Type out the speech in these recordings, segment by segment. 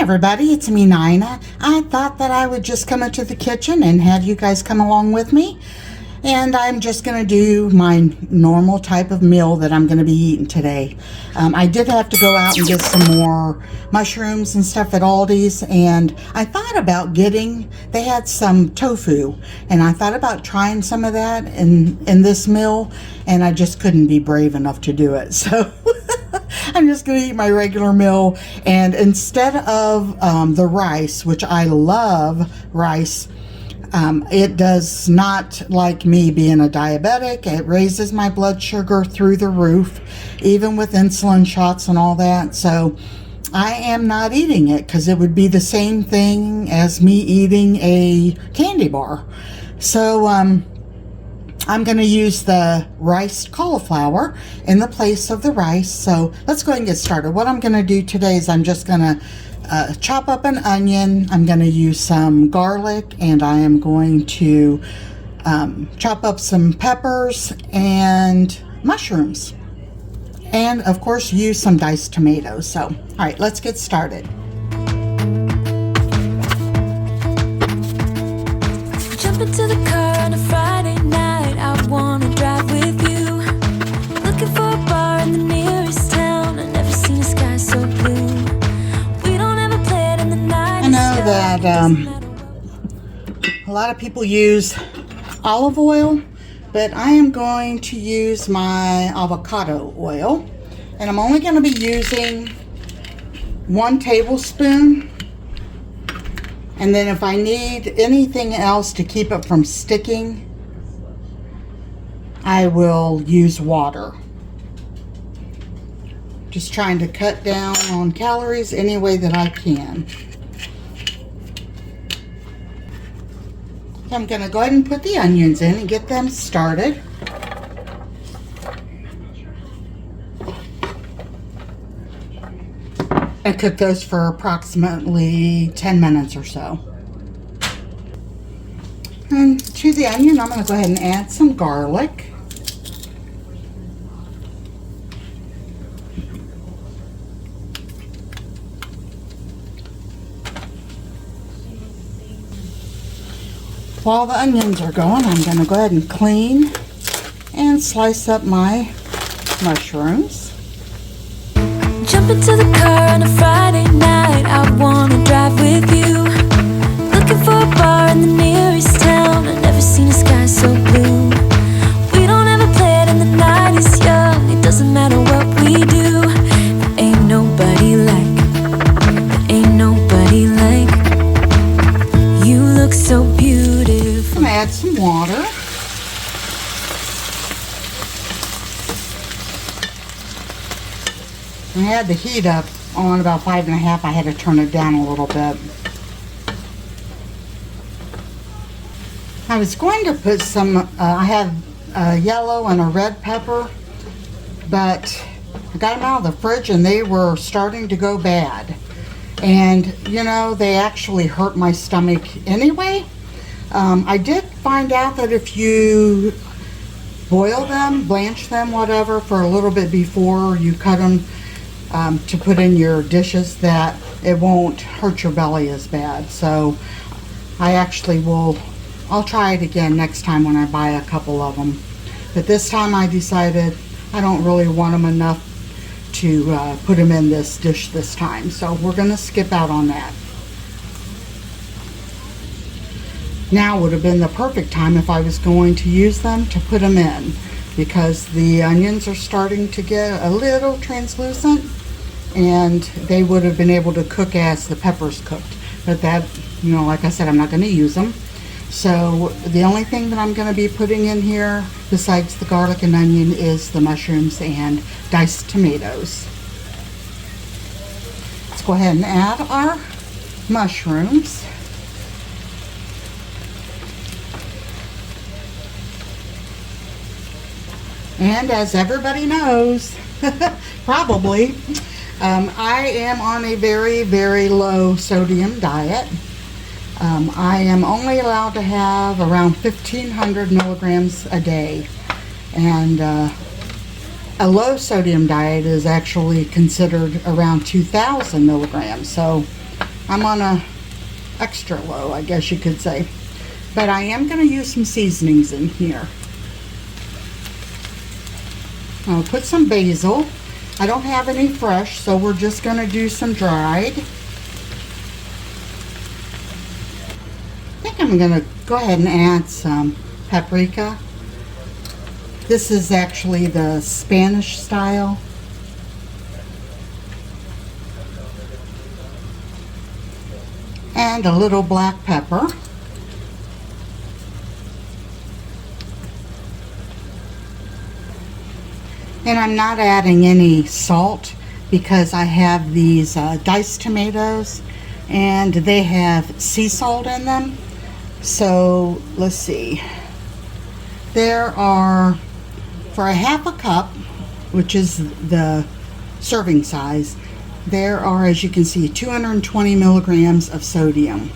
everybody, it's me, Nina. I thought that I would just come into the kitchen and have you guys come along with me. And I'm just going to do my normal type of meal that I'm going to be eating today. I did have to go out and get some more mushrooms and stuff at Aldi's. And I thought about they had some tofu. And I thought about trying some of that in this meal. And I just couldn't be brave enough to do it. So I'm just going to eat my regular meal. And instead of the rice, which I love rice, it does not like me being a diabetic. It raises my blood sugar through the roof, even with insulin shots and all that. So I am not eating it because it would be the same thing as me eating a candy bar. So I'm going to use the riced cauliflower in the place of the rice. So let's go ahead and get started. What I'm going to do today is I'm just going to chop up an onion. I'm going to use some garlic, and I am going to chop up some peppers and mushrooms, and of course use some diced tomatoes. So, all right, let's get started. Jump into the car on a Friday night. I wanna drive with you. Looking for a bar in the nearest town. I've never seen a sky so blue. I know that a lot of people use olive oil, but I am going to use my avocado oil, and I'm only going to be using 1 tablespoon. And then if I need anything else to keep it from sticking, I will use water. Just trying to cut down on calories any way that I can. So I'm going to go ahead and put the onions in and get them started. I cook those for approximately 10 minutes or so. And to the onion, I'm going to go ahead and add some garlic. While the onions are going, I'm going to go ahead and clean and slice up my mushrooms. Jump into the car on a Friday night. I wanna drive with you. Looking for a bar in the nearest town. I've never seen a sky so blue. We don't ever play it and the night is young. It doesn't matter what we do. There ain't nobody like you. Look so beautiful. I'm going to add some water. I had the heat up on about 5.5. I had to turn it down a little bit. I was going to put some, I had a yellow and a red pepper, but I got them out of the fridge and they were starting to go bad. And, you know, they actually hurt my stomach anyway. I did find out that if you boil them, blanch them, whatever, for a little bit before you cut them to put in your dishes, that it won't hurt your belly as bad. So I actually I'll try it again next time when I buy a couple of them. But this time I decided I don't really want them enough to put them in this dish this time. So we're going to skip out on that. Now would have been the perfect time if I was going to use them to put them in, because the onions are starting to get a little translucent and they would have been able to cook as the peppers cooked. But that, you know, like I said, I'm not going to use them. So the only thing that I'm going to be putting in here besides the garlic and onion is the mushrooms and diced tomatoes. Let's go ahead and add our mushrooms. And as everybody knows, probably, I am on a very, very low sodium diet. I am only allowed to have around 1,500 milligrams a day. And a low sodium diet is actually considered around 2,000 milligrams. So I'm on a extra low, I guess you could say. But I am going to use some seasonings in here. I'll put some basil. I don't have any fresh, so we're just going to do some dried. I think I'm going to go ahead and add some paprika. This is actually the Spanish style. And a little black pepper. And I'm not adding any salt because I have these diced tomatoes and they have sea salt in them. So let's see. There are, for a half a cup, which is the serving size, there are, as you can see, 220 milligrams of sodium.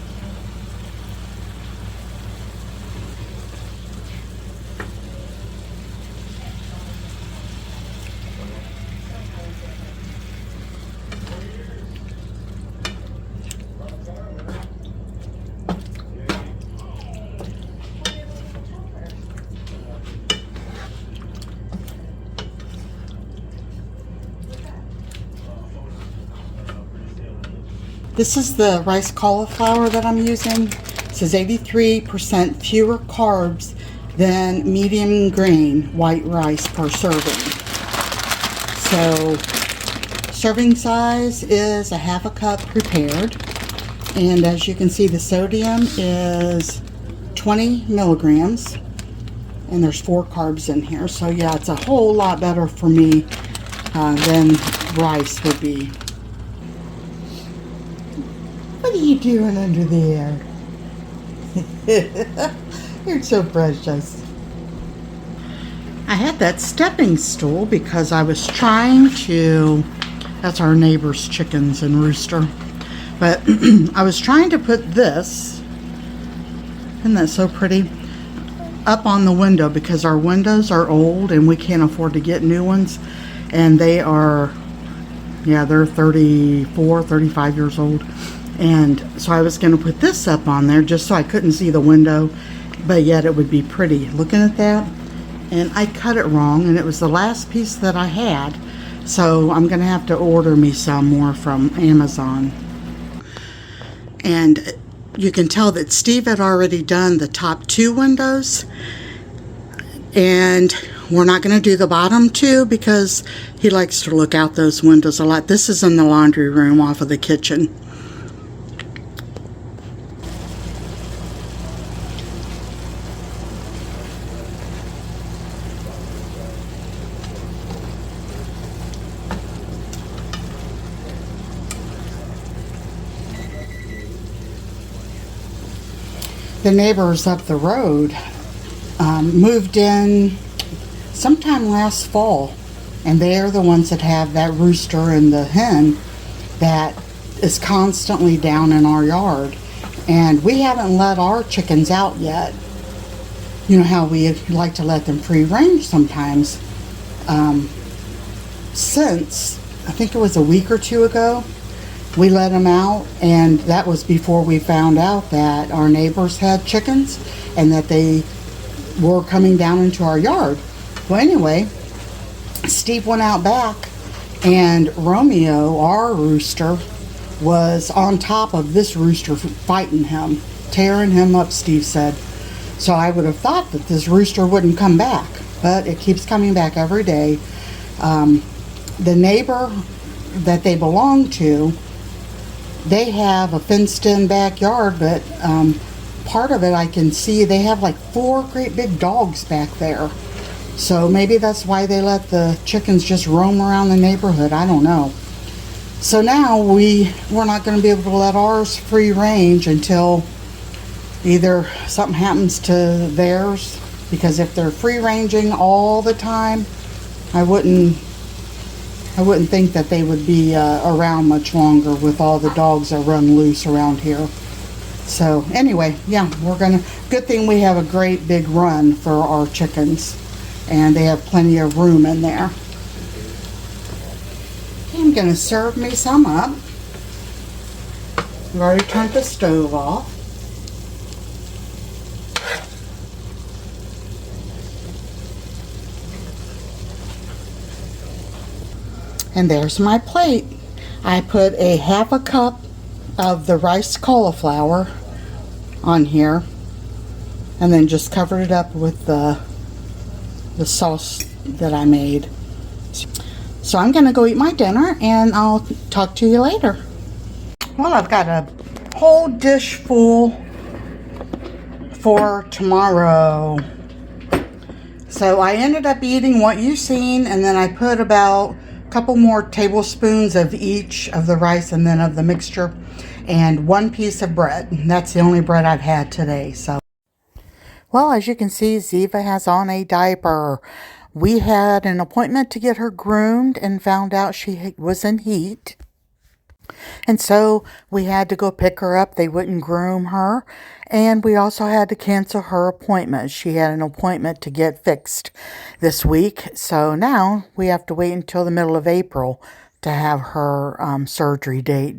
This is the rice cauliflower that I'm using. It says 83% fewer carbs than medium grain white rice per serving. So serving size is a half a cup prepared. And as you can see, the sodium is 20 milligrams. And there's 4 carbs in here. So yeah, it's a whole lot better for me than rice would be. What are you doing under there? You're so precious. I had that stepping stool because I was trying to, that's our neighbor's chickens and rooster, but I was trying to put this, isn't that so pretty, up on the window because our windows are old and we can't afford to get new ones, and they are, yeah, they're 34, 35 years old. And so I was going to put this up on there just so I couldn't see the window, but yet it would be pretty. Looking at that, and I cut it wrong, and it was the last piece that I had. So I'm going to have to order me some more from Amazon. And you can tell that Steve had already done the top 2 windows. And we're not going to do the bottom 2 because he likes to look out those windows a lot. This is in the laundry room off of the kitchen. The neighbors up the road moved in sometime last fall, and they're the ones that have that rooster and the hen that is constantly down in our yard, and we haven't let our chickens out yet. You know how we like to let them free range sometimes. Since I think it was a week or 2 ago, we let them out, and that was before we found out that our neighbors had chickens and that they were coming down into our yard. Well, anyway, Steve went out back, and Romeo, our rooster, was on top of this rooster fighting him, tearing him up, Steve said. So I would have thought that this rooster wouldn't come back, but it keeps coming back every day. The neighbor that they belong to, they have a fenced-in backyard, but part of it I can see they have like 4 great big dogs back there. So maybe that's why they let the chickens just roam around the neighborhood. I don't know. So now we're not going to be able to let ours free range until either something happens to theirs, because if they're free ranging all the time, I wouldn't think that they would be around much longer with all the dogs that run loose around here. So anyway, yeah, good thing we have a great big run for our chickens, and they have plenty of room in there. I'm gonna serve me some up. I've already turned the stove off. And there's my plate. I put a half a cup of the rice cauliflower on here and then just covered it up with the sauce that I made. So I'm gonna go eat my dinner and I'll talk to you later. Well, I've got a whole dish full for tomorrow. So I ended up eating what you've seen, and then I put about a couple more tablespoons of each of the rice and then of the mixture, and 1 piece of bread. That's the only bread I've had today. So, well, as you can see, Ziva has on a diaper. We had an appointment to get her groomed and found out she was in heat. And so we had to go pick her up. They wouldn't groom her. And we also had to cancel her appointment. She had an appointment to get fixed this week. So now we have to wait until the middle of April to have her surgery date.